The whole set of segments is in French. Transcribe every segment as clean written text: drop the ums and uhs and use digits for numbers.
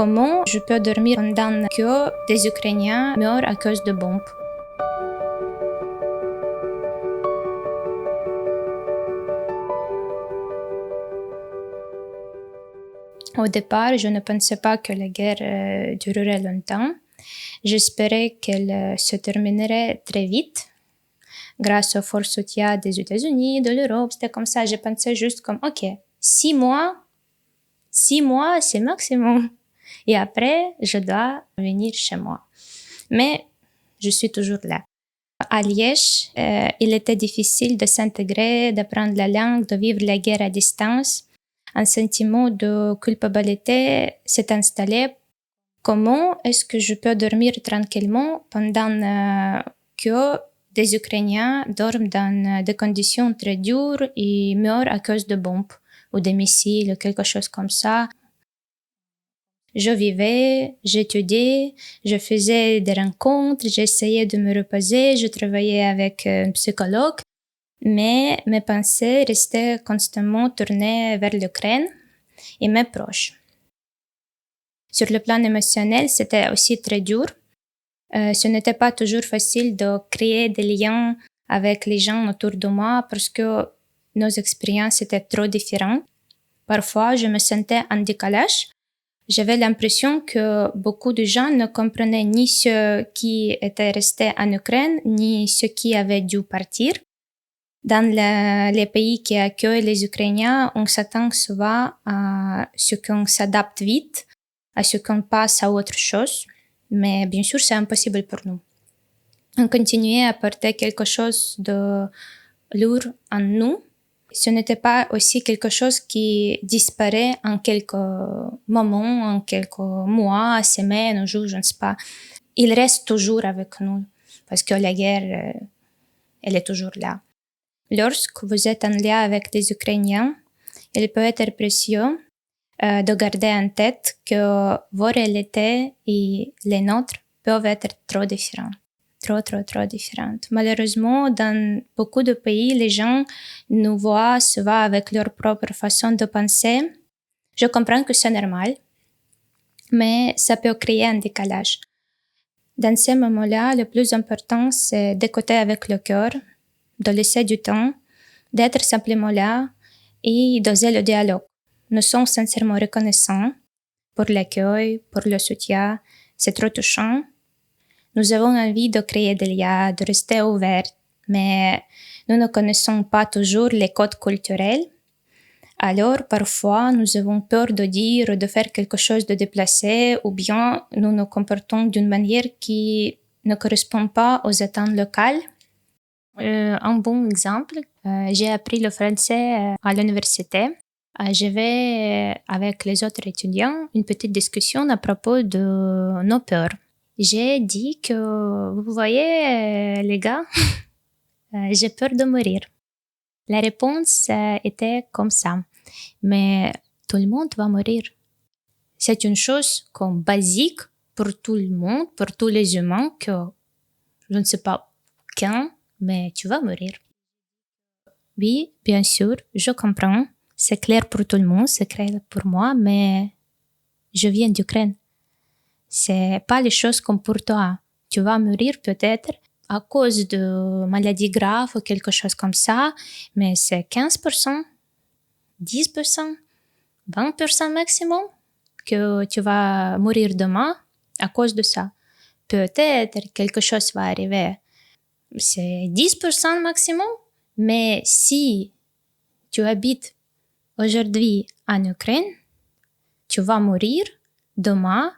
Comment je peux dormir pendant que des Ukrainiens meurent à cause de bombes? Au départ, je ne pensais pas que la guerre durerait longtemps. J'espérais qu'elle se terminerait très vite, grâce au fort soutien des États-Unis, de l'Europe. C'était comme ça. Je pensais juste comme, OK, 6 mois, c'est maximum. Et après, je dois venir chez moi. Mais je suis toujours là. À Liège, il était difficile de s'intégrer, d'apprendre la langue, de vivre la guerre à distance. Un sentiment de culpabilité s'est installé. Comment est-ce que je peux dormir tranquillement pendant que des Ukrainiens dorment dans des conditions très dures et meurent à cause de bombes ou de missiles ou quelque chose comme ça? Je vivais, j'étudiais, je faisais des rencontres, j'essayais de me reposer, je travaillais avec un psychologue, mais mes pensées restaient constamment tournées vers l'Ukraine et mes proches. Sur le plan émotionnel, c'était aussi très dur. Ce n'était pas toujours facile de créer des liens avec les gens autour de moi parce que nos expériences étaient trop différentes. Parfois, je me sentais en décalage. J'avais l'impression que beaucoup de gens ne comprenaient ni ceux qui étaient restés en Ukraine, ni ceux qui avaient dû partir. Dans les pays qui accueillent les Ukrainiens, on s'attend souvent à ce qu'on s'adapte vite, à ce qu'on passe à autre chose. Mais bien sûr, c'est impossible pour nous. On continuait à porter quelque chose de lourd en nous. Ce n'était pas aussi quelque chose qui disparaît en quelques moments, en quelques mois, semaines, jours, je ne sais pas. Il reste toujours avec nous parce que la guerre, elle est toujours là. Lorsque vous êtes en lien avec des Ukrainiens, il peut être précieux de garder en tête que vos réalités et les nôtres peuvent être trop différentes. Trop différentes. Malheureusement, dans beaucoup de pays, les gens nous voient souvent avec leur propre façon de penser. Je comprends que c'est normal, mais ça peut créer un décalage. Dans ces moments-là, le plus important, c'est d'écouter avec le cœur, de laisser du temps, d'être simplement là et d'oser le dialogue. Nous sommes sincèrement reconnaissants pour l'accueil, pour le soutien. C'est trop touchant. Nous avons envie de créer des liens, de rester ouverts, mais nous ne connaissons pas toujours les codes culturels. Alors, parfois, nous avons peur de dire ou de faire quelque chose de déplacé, ou bien nous nous comportons d'une manière qui ne correspond pas aux attentes locales. Un bon exemple, j'ai appris le français à l'université. J'avais avec les autres étudiants une petite discussion à propos de nos peurs. J'ai dit que, vous voyez, les gars, j'ai peur de mourir. La réponse était comme ça. Mais tout le monde va mourir. C'est une chose comme basique pour tout le monde, pour tous les humains, que je ne sais pas quand, mais tu vas mourir. Oui, bien sûr, je comprends. C'est clair pour tout le monde, c'est clair pour moi, mais je viens d'Ukraine. C'est pas les choses comme pour toi. Tu vas mourir peut-être à cause de maladies graves ou quelque chose comme ça, mais c'est 15%, 10%, 20% maximum que tu vas mourir demain à cause de ça. Peut-être quelque chose va arriver. C'est 10% maximum, mais si tu habites aujourd'hui en Ukraine, tu vas mourir demain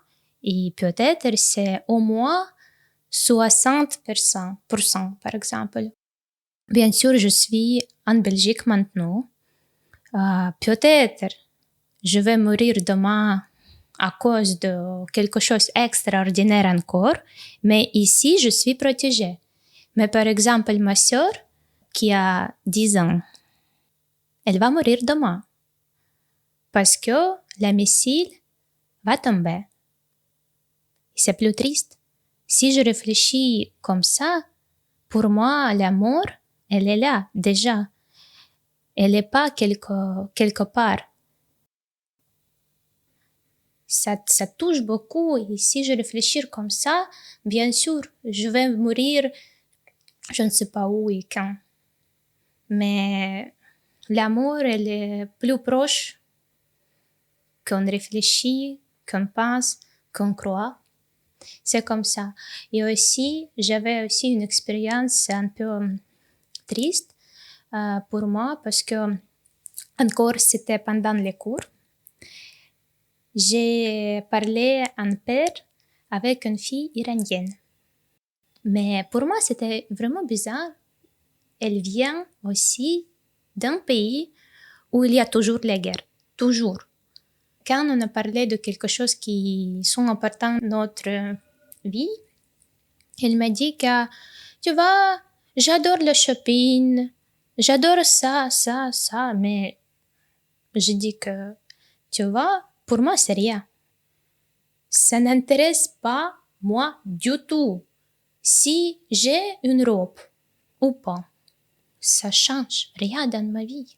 et peut-être c'est au moins 60%, par exemple. Bien sûr, je suis en Belgique maintenant. Peut-être je vais mourir demain à cause de quelque chose d'extraordinaire encore, mais ici, je suis protégée. Mais par exemple, ma sœur, qui a 10 ans, elle va mourir demain parce que le missile va tomber. C'est plus triste. Si je réfléchis comme ça, pour moi, la mort, elle est là, déjà. Elle n'est pas quelque part. ça touche beaucoup. Et si je réfléchis comme ça, bien sûr, je vais mourir, je ne sais pas où et quand. Mais l'amour, elle est plus proche qu'on réfléchit, qu'on pense, qu'on croit. C'est comme ça. Et aussi, j'avais aussi une expérience un peu triste pour moi parce que, encore, c'était pendant les cours. J'ai parlé un peu avec une fille iranienne. Mais pour moi, c'était vraiment bizarre. Elle vient aussi d'un pays où il y a toujours les guerres. Toujours. Quand on a parlé de quelque chose qui sont important dans notre vie, elle m'a dit que, tu vois, j'adore le shopping, j'adore ça, ça, ça, mais je dis que, tu vois, pour moi, c'est rien. Ça n'intéresse pas moi du tout. Si j'ai une robe ou pas, ça change rien dans ma vie.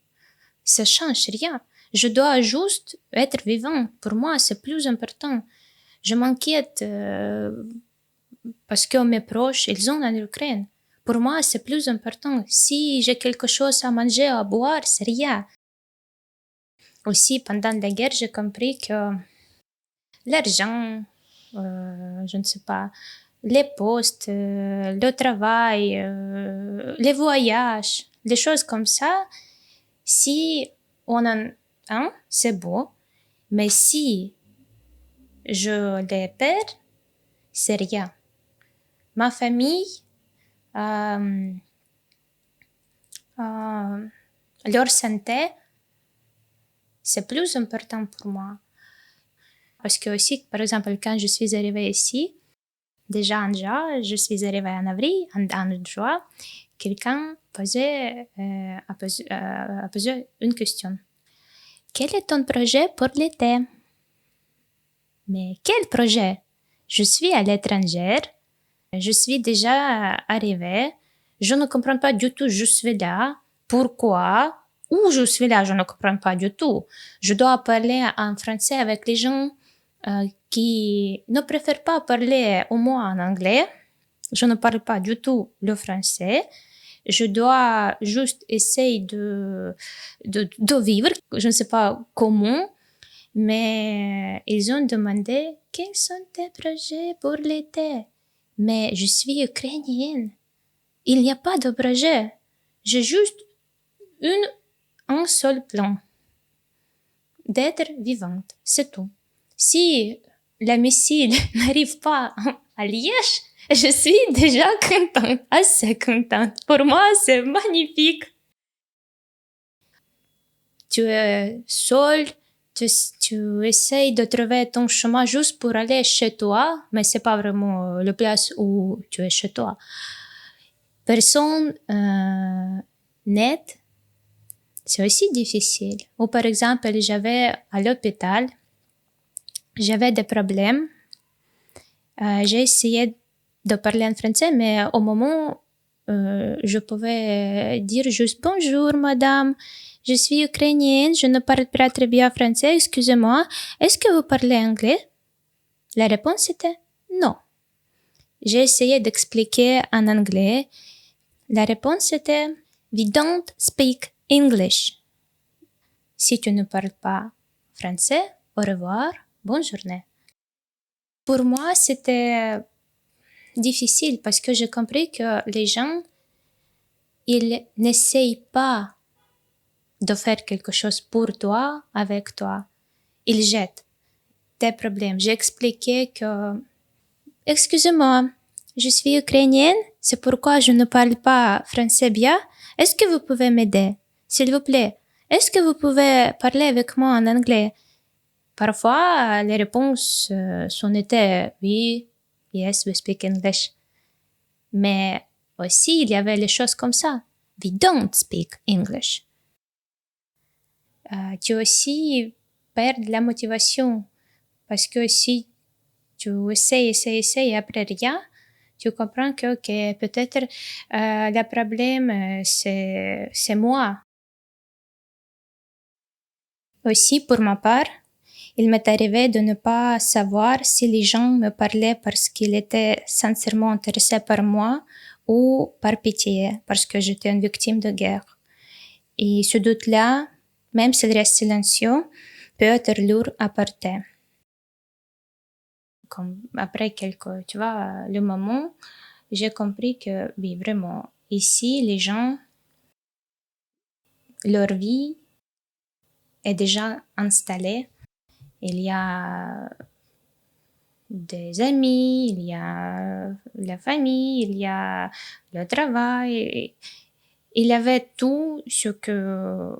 Ça change rien. Je dois juste être vivant. Pour moi, c'est plus important. Je m'inquiète parce que mes proches, ils ont en Ukraine. Pour moi, c'est plus important. Si j'ai quelque chose à manger, à boire, c'est rien. Aussi, pendant la guerre, j'ai compris que l'argent, je ne sais pas, les postes, le travail, les voyages, des choses comme ça, si on en a un, c'est beau, mais si je les perds, c'est rien. Ma famille, euh, leur santé, c'est plus important pour moi. Parce que aussi, par exemple, quand je suis arrivée ici, déjà en juin, je suis arrivée en avril, en juin, quelqu'un a posé une question. Quel est ton projet pour l'été? Mais quel projet? Je suis à l'étranger, je suis déjà arrivée, je ne comprends pas du tout, je suis là, pourquoi? Où je suis là, je ne comprends pas du tout. Je dois parler en français avec les gens qui ne préfèrent pas parler au moins en anglais. Je ne parle pas du tout le français. Je dois juste essayer de vivre. Je ne sais pas comment, mais ils ont demandé quels sont tes projets pour l'été. Mais je suis ukrainienne. Il n'y a pas de projet. J'ai juste un seul plan. D'être vivante, c'est tout. Si la missile n'arrive pas à Liège, je suis déjà contente, assez contente. Pour moi, c'est magnifique. Tu es seul, tu essayes de trouver ton chemin juste pour aller chez toi, mais c'est pas vraiment la place où tu es chez toi. Personne n'aide, c'est aussi difficile. Ou par exemple, j'avais à l'hôpital, j'avais des problèmes. J'ai essayé de parler en français, mais au moment, je pouvais dire juste bonjour, madame, je suis ukrainienne, je ne parle pas très bien français, excusez-moi, est-ce que vous parlez anglais? La réponse était non. J'ai essayé d'expliquer en anglais. La réponse était we don't speak English. Si tu ne parles pas français, au revoir, bonne journée. Pour moi, c'était difficile parce que j'ai compris que les gens, ils n'essayent pas de faire quelque chose pour toi, avec toi. Ils jettent tes problèmes. J'ai expliqué que, excusez-moi, je suis ukrainienne, c'est pourquoi je ne parle pas français bien. Est-ce que vous pouvez m'aider? S'il vous plaît. Est-ce que vous pouvez parler avec moi en anglais? Parfois, les réponses étaient oui, yes, we speak English. Mais aussi, il y avait les choses comme ça. We don't speak English. Tu aussi perds la motivation parce que si tu essaies, et après rien, tu comprends que peut-être le problème, c'est moi. Aussi, pour ma part, Il m'est arrivé de ne pas savoir si les gens me parlaient parce qu'ils étaient sincèrement intéressés par moi ou par pitié, parce que j'étais une victime de guerre. Et ce doute-là, même s'il reste silencieux, peut être lourd à porter. Comme après le moment, j'ai compris que, oui, vraiment, ici, les gens, leur vie est déjà installée. Il y a des amis, il y a la famille, il y a le travail. Il y avait tout ce que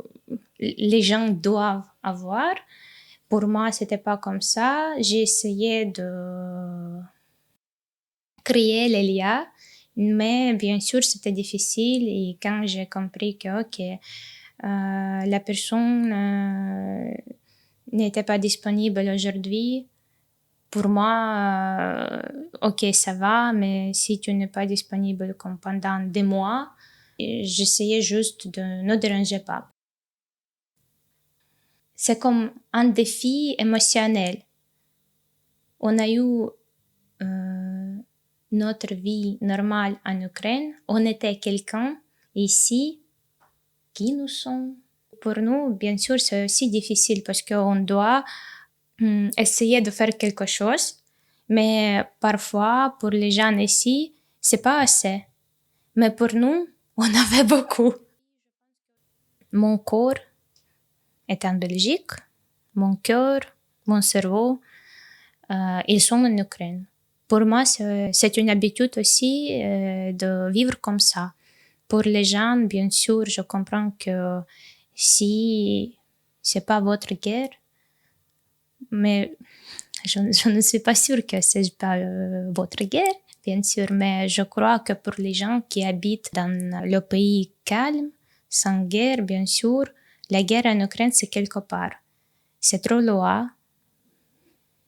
les gens doivent avoir. Pour moi, c'était pas comme ça. J'ai essayé de créer les liens, mais bien sûr, c'était difficile. Et quand j'ai compris que, la personne n'était pas disponible aujourd'hui, pour moi, ok, ça va, mais si tu n'es pas disponible comme pendant des mois, j'essayais juste de ne déranger pas. C'est comme un défi émotionnel. On a eu notre vie normale en Ukraine. On était quelqu'un ici. Qui nous sommes? Pour nous, bien sûr, c'est aussi difficile parce qu'on doit essayer de faire quelque chose. Mais parfois, pour les gens ici, c'est pas assez. Mais pour nous, on avait beaucoup. Mon corps est en Belgique. Mon cœur, mon cerveau, ils sont en Ukraine. Pour moi, c'est une habitude aussi de vivre comme ça. Pour les gens, bien sûr, je comprends que si c'est pas votre guerre, mais je ne suis pas sûre que c'est pas votre guerre, bien sûr, mais je crois que pour les gens qui habitent dans le pays calme, sans guerre, bien sûr, la guerre en Ukraine, c'est quelque part. C'est trop loin.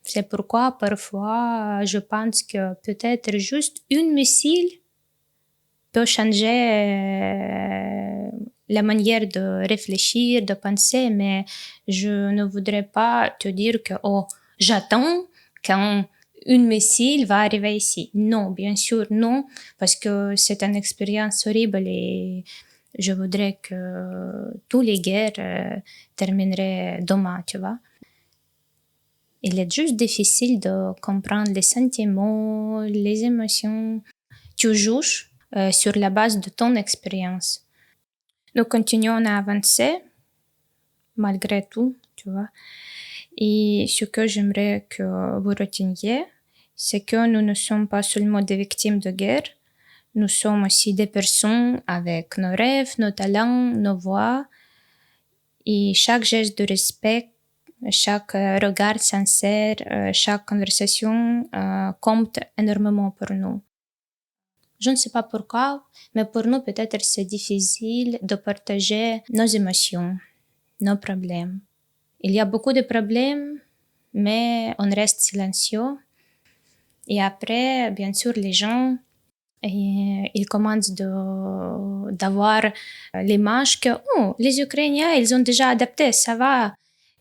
C'est pourquoi parfois je pense que peut-être juste une missile peut changer la manière de réfléchir, de penser, mais je ne voudrais pas te dire que, oh, j'attends quand une missile va arriver ici. Non, bien sûr, non, parce que c'est une expérience horrible et je voudrais que toutes les guerres termineraient demain, tu vois. Il est juste difficile de comprendre les sentiments, les émotions. Tu juges sur la base de ton expérience. Nous continuons à avancer, malgré tout, tu vois. Et ce que j'aimerais que vous reteniez, c'est que nous ne sommes pas seulement des victimes de guerre, nous sommes aussi des personnes avec nos rêves, nos talents, nos voix. Et chaque geste de respect, chaque regard sincère, chaque conversation compte énormément pour nous. Je ne sais pas pourquoi, mais pour nous, peut-être c'est difficile de partager nos émotions, nos problèmes. Il y a beaucoup de problèmes, mais on reste silencieux. Et après, bien sûr, les gens, ils commencent d'avoir l'image que oh, les Ukrainiens, ils ont déjà adapté, ça va,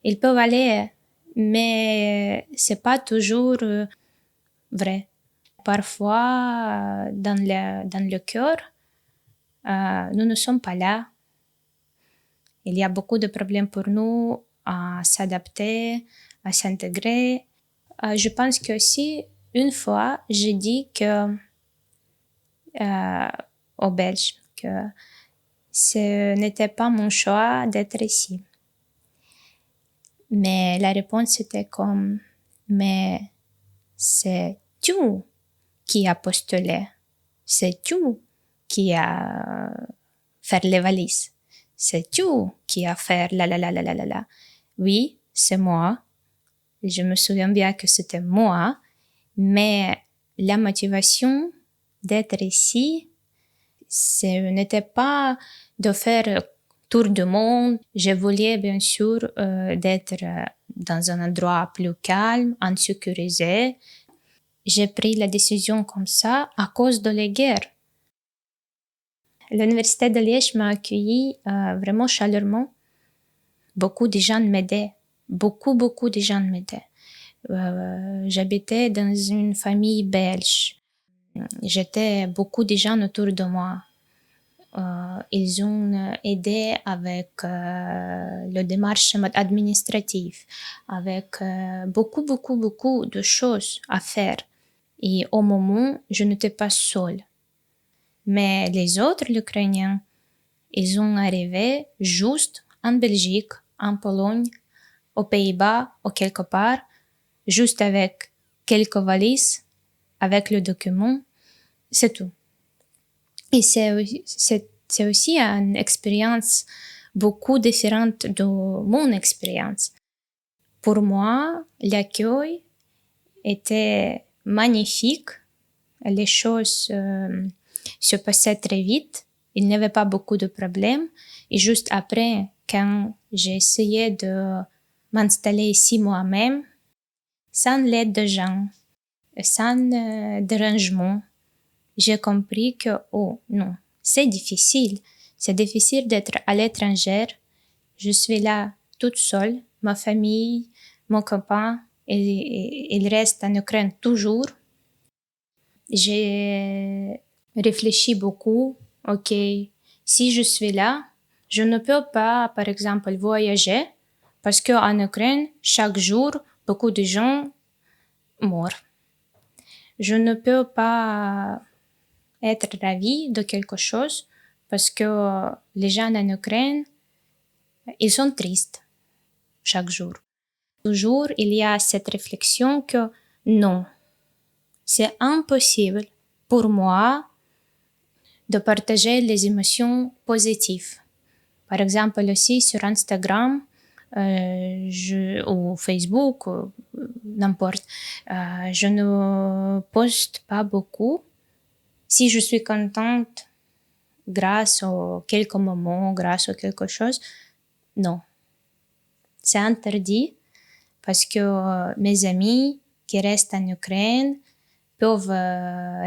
ils peuvent aller. Mais c'est pas toujours vrai. Parfois, dans le cœur, nous ne sommes pas là. Il y a beaucoup de problèmes pour nous à s'adapter, à s'intégrer. Je pense que aussi, une fois, j'ai dit que aux Belges que ce n'était pas mon choix d'être ici. Mais la réponse était comme, mais c'est tu qui a postulé, c'est tu qui a fait les valises, c'est tu qui a fait la. Oui, c'est moi. Je me souviens bien que c'était moi, mais la motivation d'être ici, ce n'était pas de faire tour du monde. Je voulais bien sûr d'être dans un endroit plus calme, en sécurisé. J'ai pris la décision comme ça à cause de la guerre. L'université de Liège m'a accueilli vraiment chaleureusement. Beaucoup de gens m'aidaient. beaucoup de gens m'aidaient. J'habitais dans une famille belge. J'étais beaucoup de gens autour de moi. Ils ont aidé avec le démarche administrative, avec beaucoup de choses à faire. Et au moment, je n'étais pas seule. Mais les autres Ukrainiens, ils ont arrivé juste en Belgique, en Pologne, aux Pays-Bas ou quelque part, juste avec quelques valises, avec le document, c'est tout. Et c'est aussi une expérience beaucoup différente de mon expérience. Pour moi, l'accueil était magnifique. Les choses se passaient très vite. Il n'y avait pas beaucoup de problèmes. Et juste après, quand j'ai essayé de m'installer ici moi-même, sans l'aide de gens, sans dérangement, j'ai compris que, oh non, c'est difficile. C'est difficile d'être à l'étranger. Je suis là toute seule. Ma famille, mon copain, il reste en Ukraine toujours. J'ai réfléchi beaucoup. OK, si je suis là, je ne peux pas, par exemple, voyager parce qu'en Ukraine, chaque jour, beaucoup de gens meurent. Je ne peux pas être ravie de quelque chose parce que les gens en Ukraine, ils sont tristes chaque jour. Toujours, il y a cette réflexion que non, c'est impossible pour moi de partager les émotions positives. Par exemple, aussi sur Instagram ou Facebook, ou n'importe, je ne poste pas beaucoup. Si je suis contente grâce à quelques moments, grâce à quelque chose, non. C'est interdit parce que mes amis qui restent en Ukraine peuvent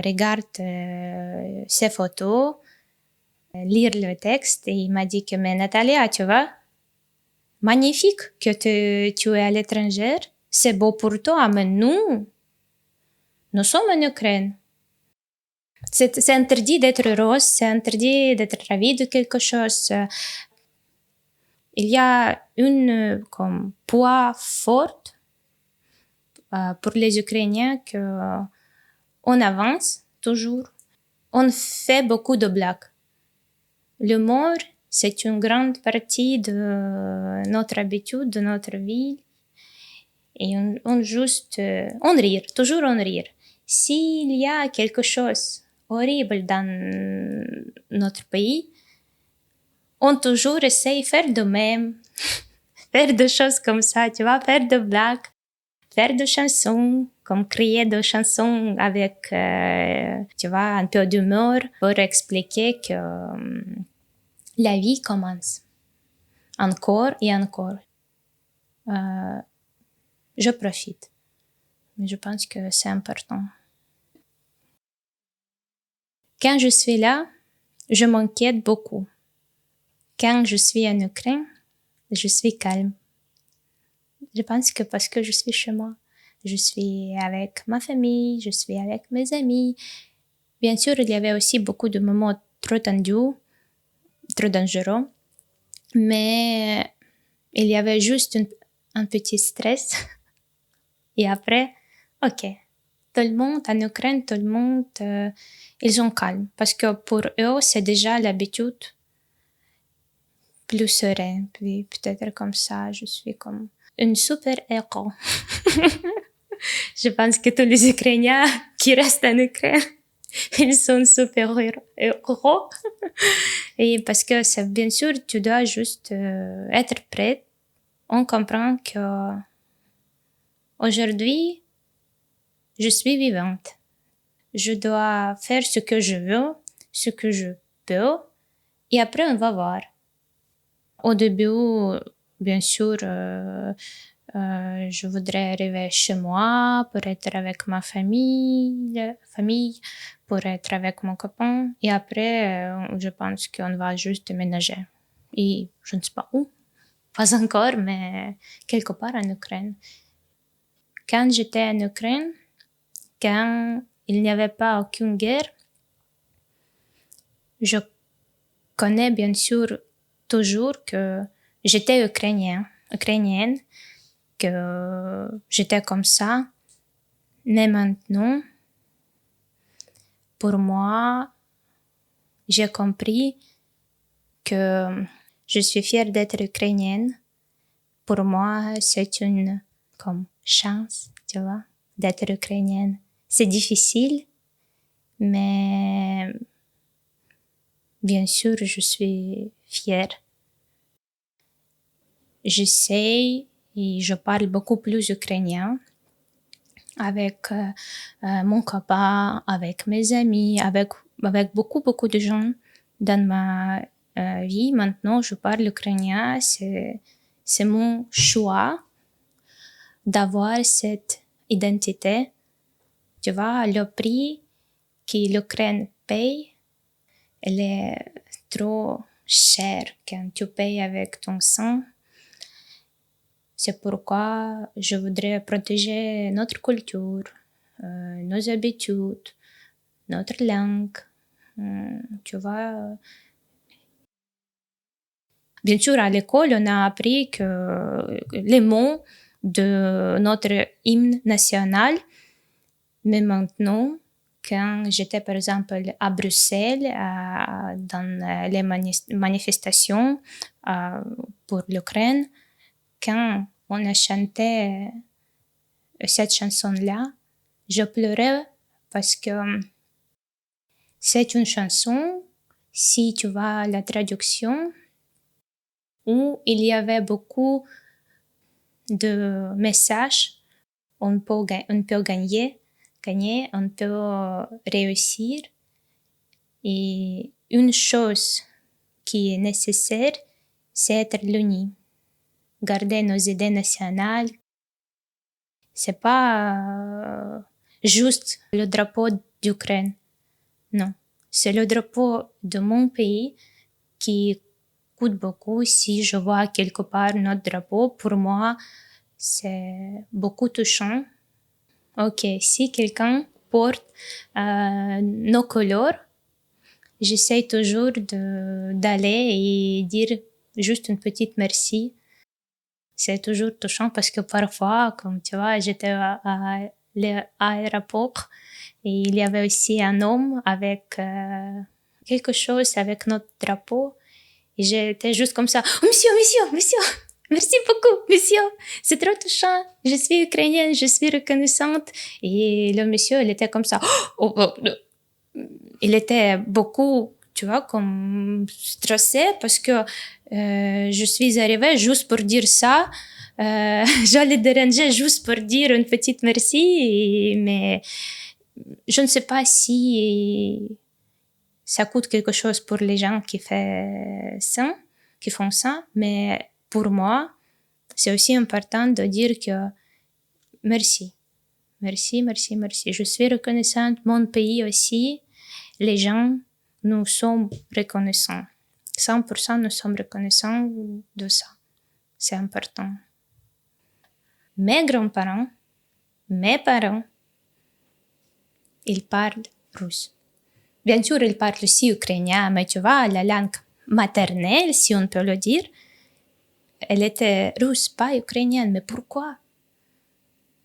regarder ces photos, lire le texte et il m'a dit que mais Natalia, tu vois, magnifique que tu es à l'étranger, c'est beau pour toi, mais nous sommes en Ukraine. C'est interdit d'être heureuse, c'est interdit d'être ravie de quelque chose. Il y a une comme poids forte pour les Ukrainiens que on avance toujours. On fait beaucoup de blagues. L'humour, c'est une grande partie de notre habitude, de notre vie. Et on rire, toujours on rire. S'il y a quelque chose horrible dans notre pays, on toujours essaye de faire de même, faire des choses comme ça, tu vois, faire des blagues, faire des chansons, comme créer des chansons avec, tu vois, un peu d'humour pour expliquer que la vie commence encore et encore. Je profite, mais je pense que c'est important. Quand je suis là, je m'inquiète beaucoup. Quand je suis en Ukraine, je suis calme. Je pense que parce que je suis chez moi, je suis avec ma famille, je suis avec mes amis. Bien sûr, il y avait aussi beaucoup de moments trop tendus, trop dangereux, mais il y avait juste un petit stress. Et après, OK, tout le monde en Ukraine, tout le monde, ils sont calmes parce que pour eux, c'est déjà l'habitude plus sereine. Puis peut-être comme ça, je suis comme une super héros. Je pense que tous les Ukrainiens qui restent en Ukraine, ils sont super héros. Et parce que c'est bien sûr, tu dois juste être prête. On comprend que aujourd'hui, je suis vivante. Je dois faire ce que je veux, ce que je peux, et après on va voir. Au début, bien sûr, je voudrais arriver chez moi pour être avec ma famille, pour être avec mon copain. Et après, je pense qu'on va juste déménager. Et je ne sais pas où. pas encore, mais quelque part en Ukraine. Quand j'étais en Ukraine, quand il n'y avait pas aucune guerre, je connais bien sûr toujours que j'étais ukrainienne, que j'étais comme ça. Mais maintenant, pour moi, j'ai compris que je suis fière d'être ukrainienne. Pour moi, c'est une comme chance, tu vois, d'être ukrainienne. C'est difficile, mais bien sûr, je suis fière. J'essaie et je parle beaucoup plus ukrainien avec mon copain, avec mes amis, avec beaucoup de gens dans ma vie. Maintenant, je parle ukrainien. C'est mon choix d'avoir cette identité. Tu vois, le prix que l'Ukraine paye, elle est trop chère quand tu payes avec ton sang. C'est pourquoi je voudrais protéger notre culture, nos habitudes, notre langue. Tu vois. Bien sûr, à l'école, on a appris que les mots de notre hymne national, mais maintenant, quand j'étais par exemple à Bruxelles, dans les manifestations pour l'Ukraine, quand on a chanté cette chanson-là, je pleurais parce que c'est une chanson, si tu vois la traduction, où il y avait beaucoup de messages, on peut gagner, on peut réussir. Et une chose qui est nécessaire, c'est être unis. Garder nos idées nationales. C'est pas juste le drapeau d'Ukraine. Non. C'est le drapeau de mon pays qui coûte beaucoup. Si je vois quelque part notre drapeau, pour moi, c'est beaucoup touchant. Ok, si quelqu'un porte nos couleurs, j'essaie toujours d'aller et dire juste une petite merci. C'est toujours touchant parce que parfois, comme tu vois, j'étais à l'aéroport et il y avait aussi un homme avec quelque chose avec notre drapeau. Et j'étais juste comme ça, oh, monsieur, merci beaucoup, monsieur, c'est trop touchant, je suis ukrainienne, je suis reconnaissante. Et le monsieur, il était comme ça, il était beaucoup, tu vois, comme stressé parce que je suis arrivée juste pour dire ça. J'allais déranger juste pour dire une petite merci, mais je ne sais pas si ça coûte quelque chose pour les gens qui font ça, mais pour moi, c'est aussi important de dire que merci. Merci. Je suis reconnaissante, mon pays aussi. Les gens, nous sommes reconnaissants. 100% nous sommes reconnaissants de ça. C'est important. Mes grands-parents, mes parents, ils parlent russe. Bien sûr, ils parlent aussi ukrainien, mais tu vois, la langue maternelle, si on peut le dire, elle était russe, pas ukrainienne. Mais pourquoi?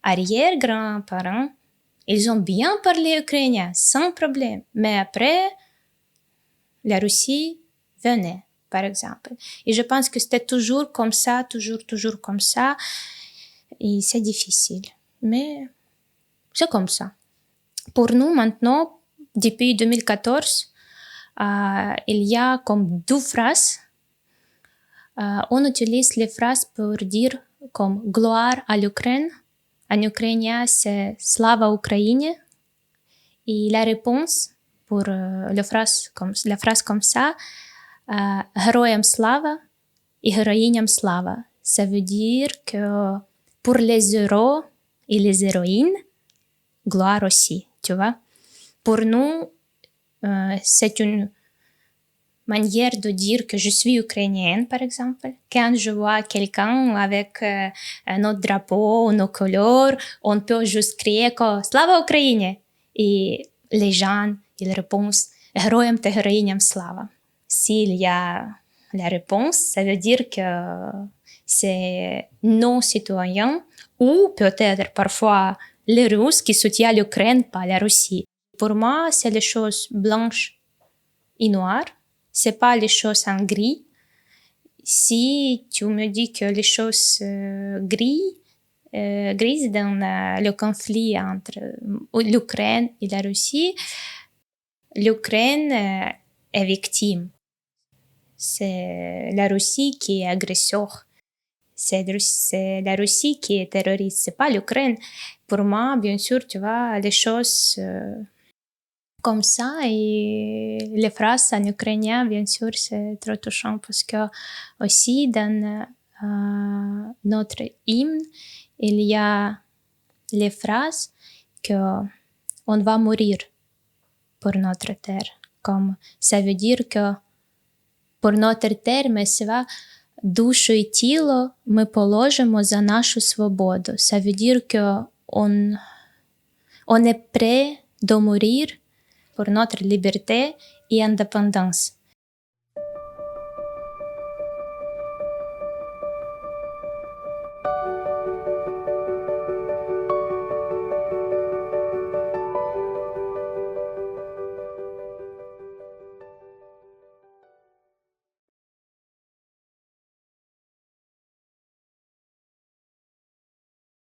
Arrière-grands-parents, ils ont bien parlé ukrainien, sans problème. Mais après, la Russie venait, par exemple. Et je pense que c'était toujours comme ça, toujours comme ça. Et c'est difficile. Mais c'est comme ça. Pour nous, maintenant, depuis 2014, il y a comme 2 phrases. On utilise les phrases pour dire comme gloire à l'Ukraine. En ukrainien, c'est Slava Ukraine. Et la réponse pour la phrase comme ça, Героям слава et Héroïnям slava. Ça veut dire que pour les héros et les héroïnes, gloire aussi, tu vois. Pour nous, c'est une manière de dire que je suis ukrainienne, par exemple. Quand je vois quelqu'un avec notre drapeau, nos couleurs, on peut juste crier que «Slava Ukraini!» Et les gens, ils répondent «Героям та героїням слава!» S'il y a la réponse, ça veut dire que c'est non citoyen ou peut-être parfois les Russes qui soutiennent l'Ukraine, pas la Russie. Pour moi, c'est les choses blanches et noires. C'est pas les choses en gris. Si tu me dis que les choses grises dans le conflit entre l'Ukraine et la Russie, l'Ukraine est victime. C'est la Russie qui est agresseur. C'est la Russie qui est terroriste, c'est pas l'Ukraine. Pour moi, bien sûr, tu vois, les choses comme ça et les phrases en ukrainien, bien sûr, c'est trop touchant parce que aussi dans notre hymne, il y a les phrases que on va mourir pour notre terre. Comme ça veut dire que pour notre terre ми себе душу і тіло ми положимо за нашу свободу. Ça veut dire que on est prêt de mourir pour notre liberté et indépendance.